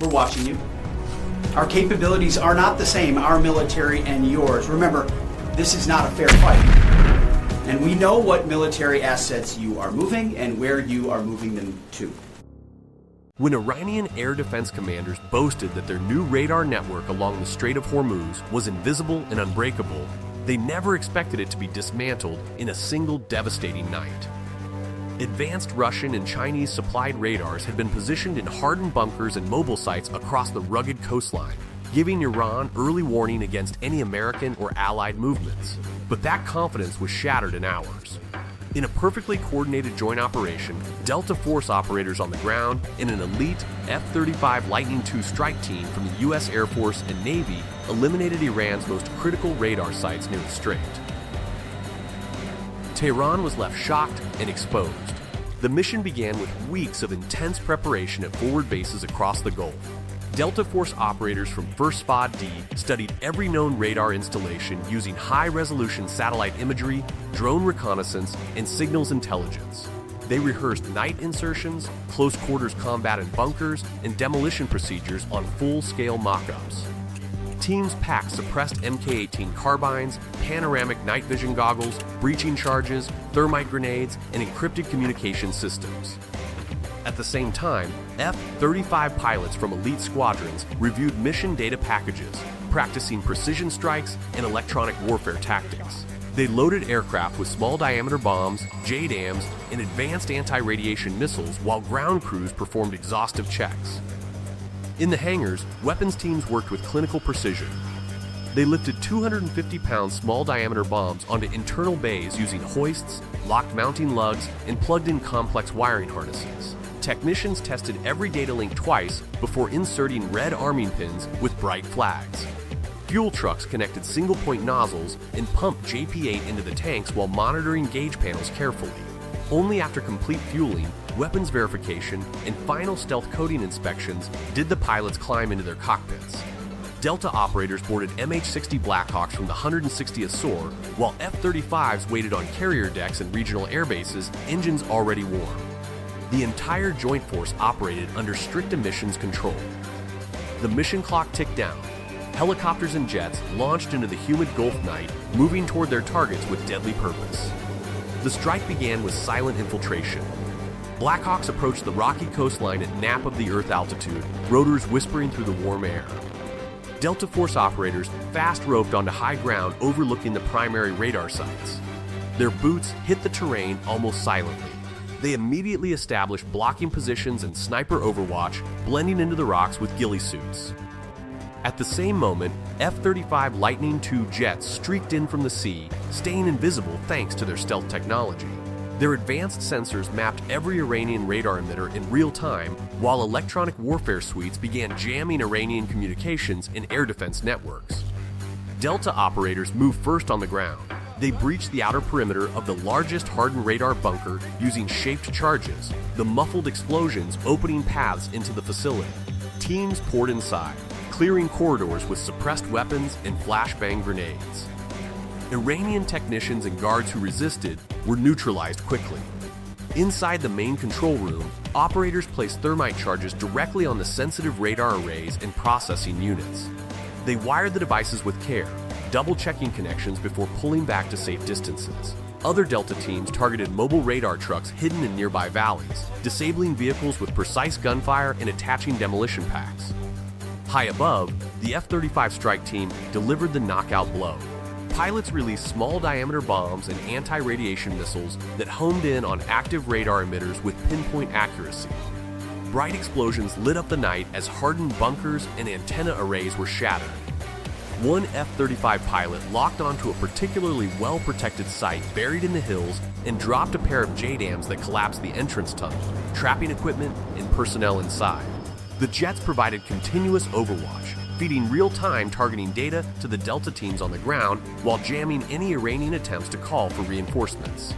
We're watching you. Our capabilities are not the same, our military and yours. Remember, this is not a fair fight. And we know what military assets you are moving and where you are moving them to. When Iranian air defense commanders boasted that their new radar network along the Strait of Hormuz was invisible and unbreakable, they never expected it to be dismantled in a single devastating night. Advanced Russian and Chinese supplied radars had been positioned in hardened bunkers and mobile sites across the rugged coastline, giving Iran early warning against any American or Allied movements. But that confidence was shattered in hours. In a perfectly coordinated joint operation, Delta Force operators on the ground and an elite F-35 Lightning II strike team from the U.S. Air Force and Navy eliminated Iran's most critical radar sites near the strait. Tehran was left shocked and exposed. The mission began with weeks of intense preparation at forward bases across the Gulf. Delta Force operators from 1st Squad D studied every known radar installation using high-resolution satellite imagery, drone reconnaissance, and signals intelligence. They rehearsed night insertions, close-quarters combat in bunkers, and demolition procedures on full-scale mock-ups. Teams packed suppressed Mk-18 carbines, panoramic night vision goggles, breaching charges, thermite grenades, and encrypted communication systems. At the same time, F-35 pilots from elite squadrons reviewed mission data packages, practicing precision strikes and electronic warfare tactics. They loaded aircraft with small-diameter bombs, JDAMs, and advanced anti-radiation missiles while ground crews performed exhaustive checks. In the hangars, weapons teams worked with clinical precision. They lifted 250-pound small-diameter bombs onto internal bays using hoists, locked mounting lugs, and plugged-in complex wiring harnesses. Technicians tested every data link twice before inserting red arming pins with bright flags. Fuel trucks connected single-point nozzles and pumped JP-8 into the tanks while monitoring gauge panels carefully. Only after complete fueling, weapons verification, and final stealth coding inspections did the pilots climb into their cockpits. Delta operators boarded MH-60 Blackhawks from the 160th SOAR, while F-35s waited on carrier decks and regional air bases, engines already warm. The entire joint force operated under strict emissions control. The mission clock ticked down. Helicopters and jets launched into the humid Gulf night, moving toward their targets with deadly purpose. The strike began with silent infiltration. Blackhawks approached the rocky coastline at nap of the Earth altitude, rotors whispering through the warm air. Delta Force operators fast roped onto high ground overlooking the primary radar sites. Their boots hit the terrain almost silently. They immediately established blocking positions and sniper overwatch, blending into the rocks with ghillie suits. At the same moment, F-35 Lightning II jets streaked in from the sea, staying invisible thanks to their stealth technology. Their advanced sensors mapped every Iranian radar emitter in real time, while electronic warfare suites began jamming Iranian communications and air defense networks. Delta operators moved first on the ground. They breached the outer perimeter of the largest hardened radar bunker using shaped charges, the muffled explosions opening paths into the facility. Teams poured inside, clearing corridors with suppressed weapons and flashbang grenades. Iranian technicians and guards who resisted were neutralized quickly. Inside the main control room, operators placed thermite charges directly on the sensitive radar arrays and processing units. They wired the devices with care, double-checking connections before pulling back to safe distances. Other Delta teams targeted mobile radar trucks hidden in nearby valleys, disabling vehicles with precise gunfire and attaching demolition packs. High above, the F-35 strike team delivered the knockout blow. Pilots released small-diameter bombs and anti-radiation missiles that homed in on active radar emitters with pinpoint accuracy. Bright explosions lit up the night as hardened bunkers and antenna arrays were shattered. One F-35 pilot locked onto a particularly well-protected site buried in the hills and dropped a pair of JDAMs that collapsed the entrance tunnel, trapping equipment and personnel inside. The jets provided continuous overwatch, feeding real-time targeting data to the Delta teams on the ground while jamming any Iranian attempts to call for reinforcements.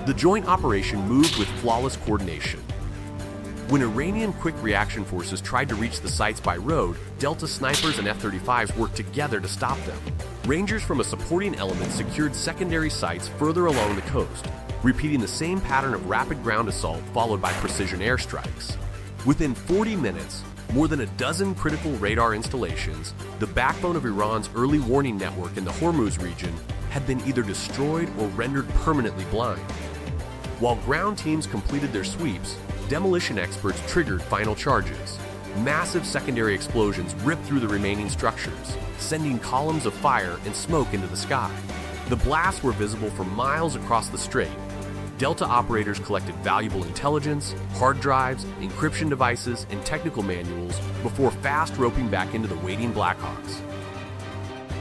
The joint operation moved with flawless coordination. When Iranian quick reaction forces tried to reach the sites by road, Delta snipers and F-35s worked together to stop them. Rangers from a supporting element secured secondary sites further along the coast, repeating the same pattern of rapid ground assault followed by precision airstrikes. Within 40 minutes, More than a dozen critical radar installations, the backbone of Iran's early warning network in the Hormuz region, had been either destroyed or rendered permanently blind. While ground teams completed their sweeps, demolition experts triggered final charges. Massive secondary explosions ripped through the remaining structures, sending columns of fire and smoke into the sky. The blasts were visible for miles across the strait. Delta operators collected valuable intelligence, hard drives, encryption devices, and technical manuals before fast roping back into the waiting Blackhawks.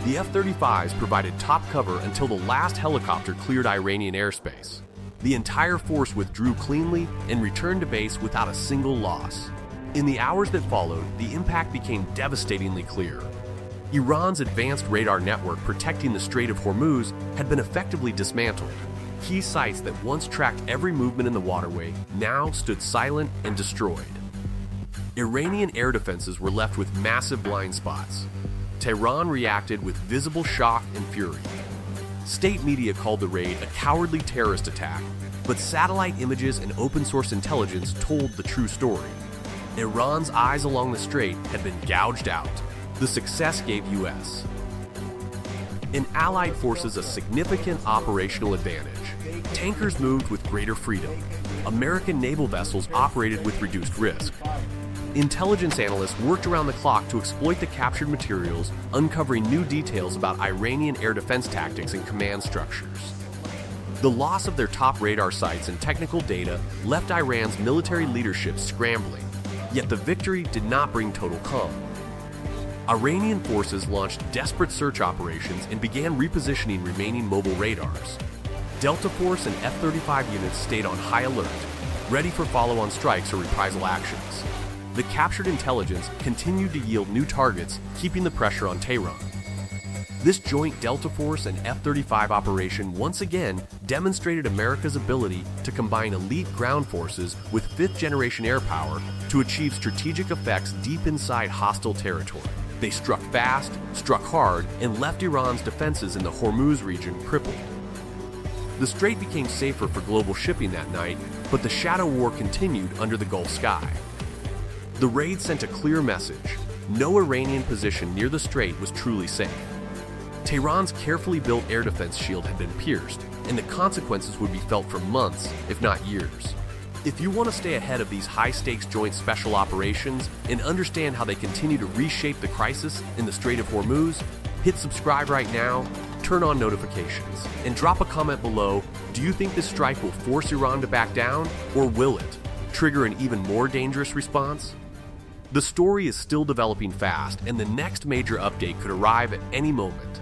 The F-35s provided top cover until the last helicopter cleared Iranian airspace. The entire force withdrew cleanly and returned to base without a single loss. In the hours that followed, the impact became devastatingly clear. Iran's advanced radar network protecting the Strait of Hormuz had been effectively dismantled. Key sites that once tracked every movement in the waterway now stood silent and destroyed. Iranian air defenses were left with massive blind spots. Tehran reacted with visible shock and fury. State media called the raid a cowardly terrorist attack, but satellite images and open-source intelligence told the true story. Iran's eyes along the strait had been gouged out. The success gave U.S. and allied forces a significant operational advantage. Tankers moved with greater freedom. American naval vessels operated with reduced risk. Intelligence analysts worked around the clock to exploit the captured materials, uncovering new details about Iranian air defense tactics and command structures. The loss of their top radar sites and technical data left Iran's military leadership scrambling, yet the victory did not bring total calm. Iranian forces launched desperate search operations and began repositioning remaining mobile radars. Delta Force and F-35 units stayed on high alert, ready for follow-on strikes or reprisal actions. The captured intelligence continued to yield new targets, keeping the pressure on Tehran. This joint Delta Force and F-35 operation once again demonstrated America's ability to combine elite ground forces with fifth-generation air power to achieve strategic effects deep inside hostile territory. They struck fast, struck hard, and left Iran's defenses in the Hormuz region crippled. The strait became safer for global shipping that night, but the shadow war continued under the Gulf sky. The raid sent a clear message: no Iranian position near the strait was truly safe. Tehran's carefully built air defense shield had been pierced, and the consequences would be felt for months, if not years. If you want to stay ahead of these high-stakes joint special operations and understand how they continue to reshape the crisis in the Strait of Hormuz, hit subscribe right now, turn on notifications, and drop a comment below. Do you think this strike will force Iran to back down, or will it trigger an even more dangerous response? The story is still developing fast, and the next major update could arrive at any moment.